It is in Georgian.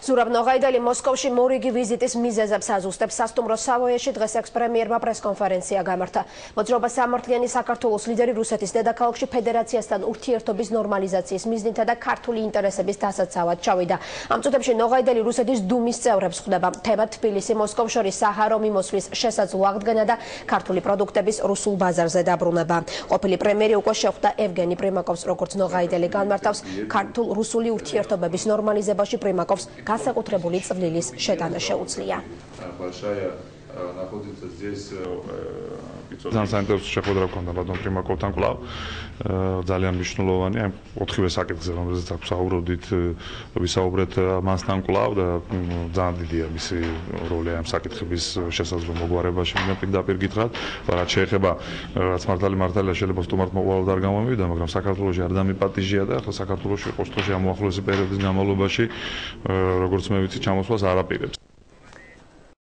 ზურაბ ნოღაიდელი მოსკოვში მორიგი ვიზიტის მიზეზებს აზუსტებს. სასტუმრო სავოიაში დღეს ექსპრემიერმა პრესკონფერენცია გამართა. მოძრაობა სამართლიანი საქართველოს ლიდერი რუსეთის დედაქალაქში ფედერაციასთან ურთიერთობის ნორმალიზაციის მიზნითა და ქართული ინტერესების დასაცავად ჩავიდა. ამ წუთებში ნოღაიდელი რუსეთის დუმის წევრებს ხვდება. თემა თბილისი-მოსკოვ შორის საჰარო მიმოსვლის შესაძლო აღდგენა და ქართული პროდუქტების რუსულ ბაზარზე დაბრუნება. ყოფილი პრემიერი უკვე შეხვდა ევგენი პრიმაკოვს, როგორც ნოღაიდელი განმარტავს, ქართულ-რუსული ურთიერთობების ნორმალიზებაში პრიმაკოვს განსაკუთრებული წვლილის შეტანა შეუძლია. ძალიან საინტერესო შეხვედრა გქონდა ბატონ პრიმაკოვთან კვლავ. ძალიან მნიშვნელოვანი, აი 4-ვე საკითხზე, რომელზეც აქ ვსაუბრობდით, ვისაუბრეთ მასთან კვლავ და ძალიან დიდია მისი როლი ამ საკითხების შესაძლო მოგვარებაში. მე პირდაპირ გითხრათ, რაც შეეხება რაც მართალია შეიძლება სტუმართ მოყოლოდ არ გამომივიდა, მაგრამ საქართველოში არ დამიპატიჟია და ახლა საქართველოში ყოველთვის ამ უახლოესი პერიოდის განმავლობაში, როგორც მე ვიცი, ჩამოსვლას არ აპირებს.